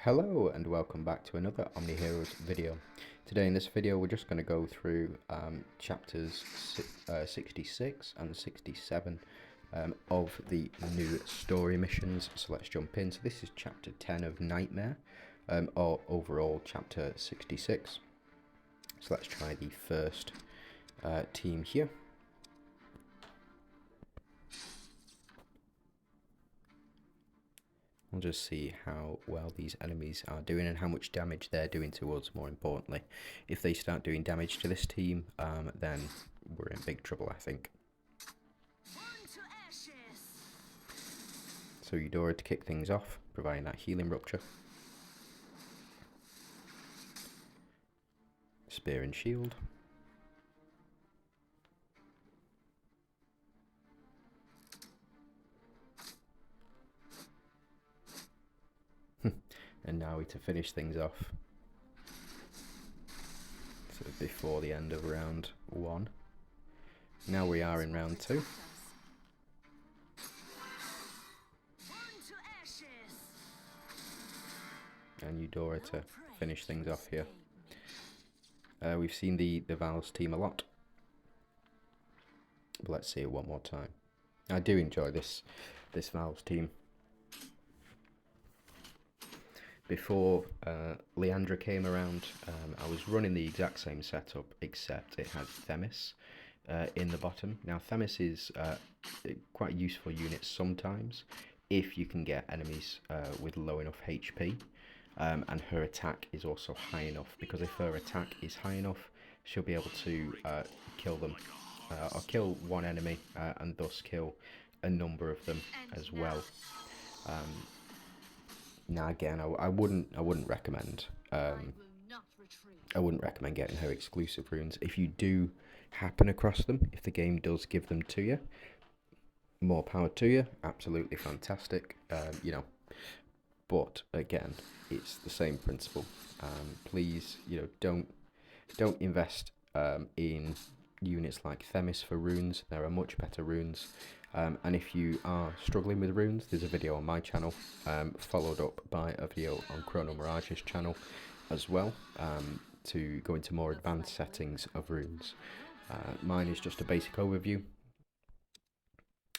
Hello and welcome back to another OMNIHEROES video. Today in this video we're just going to go through chapters 66 and 67 of the new story missions. So let's jump in. So this is chapter 10 of Nightmare, or overall chapter 66. So let's try the first team here. We'll just see how well these enemies are doing and how much damage they're doing to us, more importantly. If they start doing damage to this team, then we're in big trouble, I think. So Eudora to kick things off, providing that healing rupture. Spear and shield. And now we to finish things off. So before the end of round 1. Now we are in round 2. And Eudora to finish things off here. We've seen the Val's team a lot. But let's see it one more time. I do enjoy this Val's team. Before Leandra came around, I was running the exact same setup, except it had Themis in the bottom. Now Themis is quite a useful unit sometimes, if you can get enemies with low enough HP, and her attack is also high enough, because if her attack is high enough, she'll be able to kill them, or kill one enemy, and thus kill a number of them as well. Now again, I wouldn't recommend getting her exclusive runes. If you do happen across them, if the game does give them to you, more power to you. Absolutely fantastic. You know, but again, it's the same principle. Please, you know, don't invest in units like Themis for runes. There are much better runes. And if you are struggling with runes, there's a video on my channel, followed up by a video on Chrono Mirage's channel as well, to go into more advanced settings of runes. Mine is just a basic overview,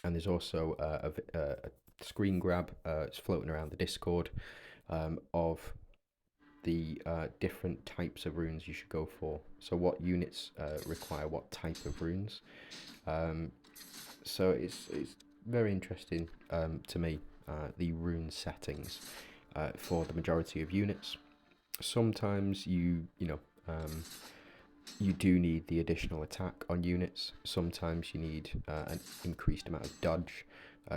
and there's also a screen grab, it's floating around the Discord, of the different types of runes you should go for. So what units require what type of runes. So it's very interesting to me, the rune settings for the majority of units. Sometimes you do need the additional attack on units. Sometimes you need an increased amount of dodge.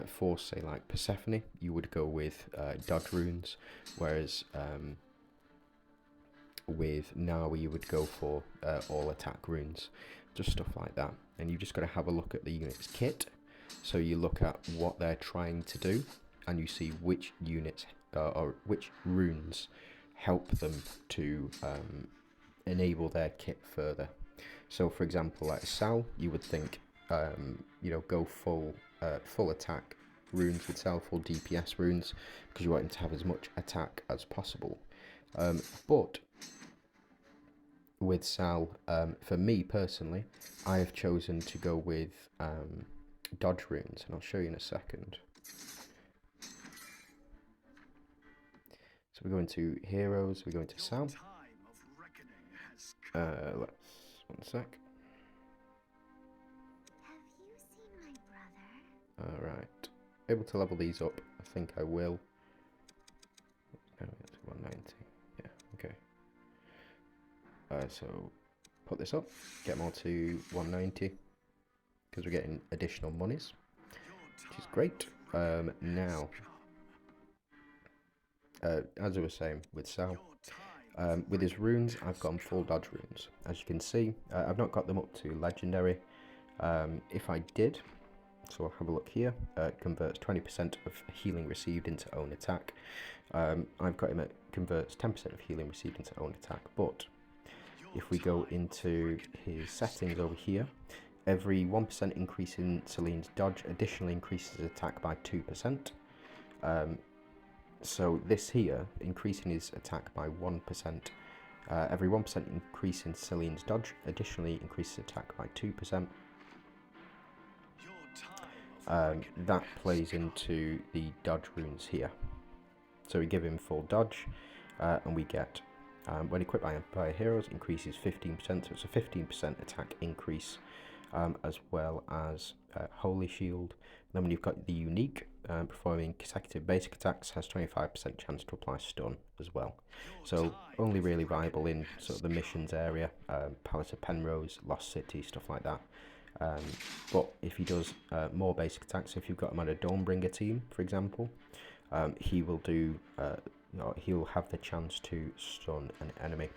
For say like Persephone, you would go with dodge runes, whereas with Nawi you would go for all attack runes, just stuff like that. And you've just got to have a look at the unit's kit. So you look at what they're trying to do, and you see which units or which runes help them to enable their kit further. So for example, like Sal, you would think you know, go full attack runes with Sal, full DPS runes, because you want him to have as much attack as possible. But with Sal, for me personally, I have chosen to go with dodge runes, and I'll show you in a second. So we go into heroes, we go into Sal. Let's, one sec. Alright, able to level these up, I think I will. Now we get to 190, yeah, okay. So put this up, get them all to 190, because we're getting additional monies, which is great. Now, as I was saying with Sal, with his runes, I've gone full dodge runes. As you can see, I've not got them up to legendary. If I did, so I'll have a look here, converts 20% of healing received into own attack. I've got him at converts 10% of healing received into own attack, but if we go into his settings over here, every 1% increase in Celine's dodge additionally increases attack by 2%. So this here, increasing his attack by 1%. Every 1% increase in Cillian's dodge additionally increases attack by 2%. That plays into the dodge runes here. So we give him full dodge, and we get, when equipped by Empire Heroes, increases 15%, so it's a 15% attack increase, as well as Holy Shield. And then when you've got the unique, performing consecutive basic attacks, has 25% chance to apply stun as well. So only really viable in sort of the missions area, Palace of Penrose, Lost City, stuff like that. But if he does more basic attacks, if you've got him on a Dawnbringer team, for example, he will do, he'll have the chance to stun an enemy.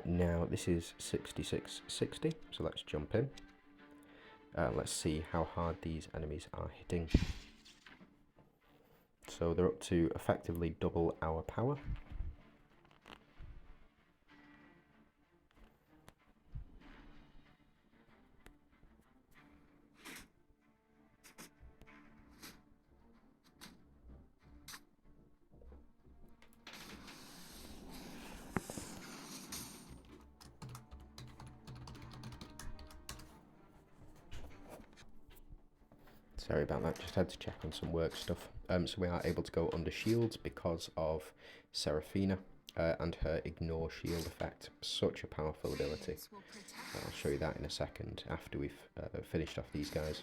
Now this is 6660, so let's jump in. Let's see how hard these enemies are hitting. So they're up to effectively double our power. Sorry about that, just had to check on some work stuff. So we are able to go under shields because of Seraphina and her ignore shield effect. Such a powerful ability. I'll show you that in a second after we've finished off these guys.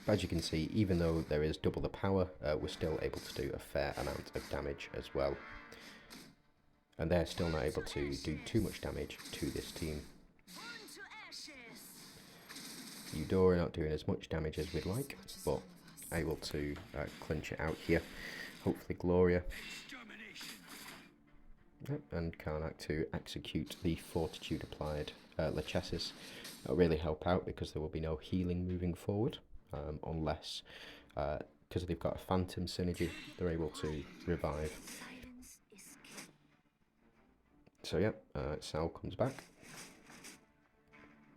But as you can see, even though there is double the power, we're still able to do a fair amount of damage as well. And they're still not able to do too much damage to this team. Eudora not doing as much damage as we'd like, but able to clinch it out here. Hopefully Gloria. Yep, and Karnak to execute the Fortitude applied Lachesis. That'll really help out because there will be no healing moving forward, unless, because they've got a Phantom synergy, they're able to revive. So yep, Sal comes back.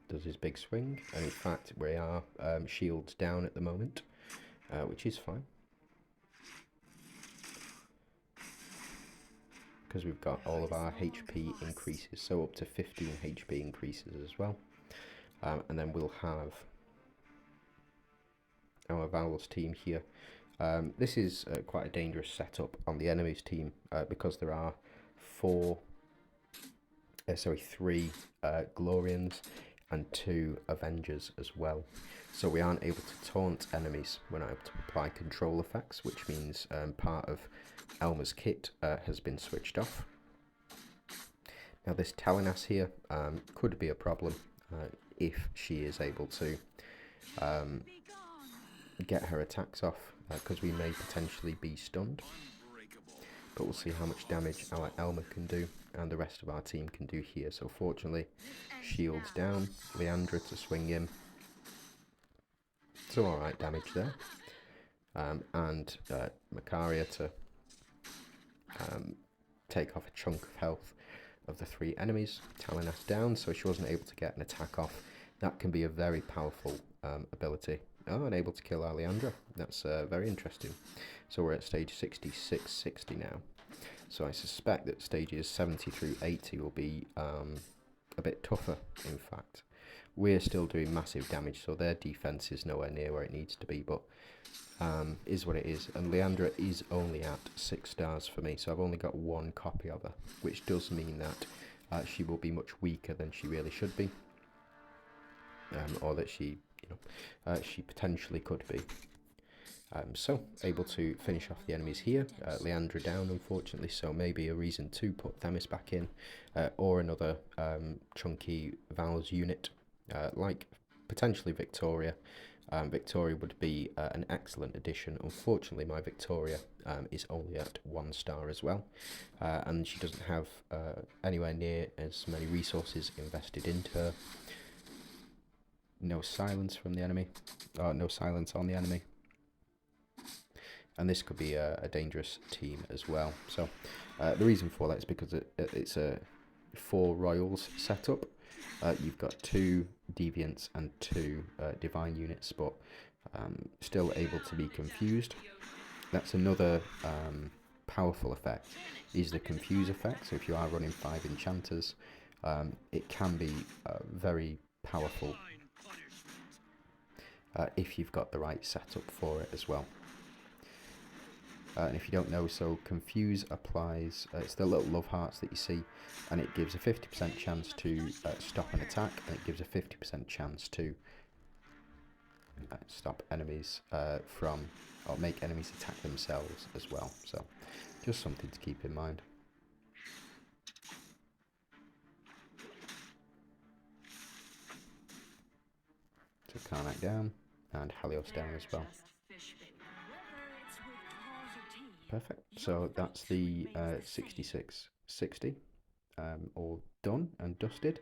Does his big swing, and in fact we are shields down at the moment, which is fine because we've got all of our HP increases, so up to 15 HP increases as well. And then we'll have our Vowels team here. This is quite a dangerous setup on the enemy's team because there are three Glorians and 2 Avengers as well. So we aren't able to taunt enemies. We're not able to apply control effects, which means part of Elma's kit has been switched off. Now this Talinas here could be a problem if she is able to get her attacks off, because we may potentially be stunned. But we'll see how much damage our Elma can do and the rest of our team can do here. So fortunately, shields down, Leandra to swing in. Some alright damage there. And Macaria to take off a chunk of health of the 3 enemies. Talinas down, so she wasn't able to get an attack off. That can be a very powerful ability. Oh, and able to kill our Leandra. That's very interesting. So we're at stage 66-60 now. So I suspect that stages 70 through 80 will be a bit tougher, in fact. We're still doing massive damage, so their defense is nowhere near where it needs to be, but is what it is. And Leandra is only at 6 stars for me, so I've only got 1 copy of her, which does mean that she will be much weaker than she really should be, or that she, she potentially could be. So, able to finish off the enemies here. Leandra down, unfortunately, so maybe a reason to put Themis back in, or another chunky Vowels unit, like potentially Victoria. Victoria would be an excellent addition. Unfortunately, my Victoria is only at 1 star as well, and she doesn't have anywhere near as many resources invested into her. No silence from the enemy, no silence on the enemy. And this could be a dangerous team as well. So the reason for that is because it's a 4 royals setup. You've got 2 deviants and 2 divine units, but still able to be confused. that's another powerful effect, is the confuse effect. So if you are running 5 enchanters, it can be very powerful if you've got the right setup for it as well. And if you don't know, so confuse applies, it's the little love hearts that you see, and it gives a 50% chance to stop an attack, and it gives a 50% chance to stop enemies from, or make enemies attack themselves as well. So just something to keep in mind. So Karnak down, and Helios down as well. Perfect. So that's the 6660 all done and dusted.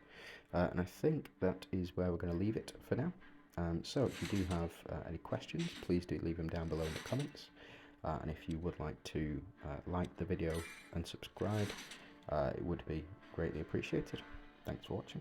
And I think that is where we're going to leave it for now. So if you do have any questions, please do leave them down below in the comments. And if you would like to like the video and subscribe, it would be greatly appreciated. Thanks for watching.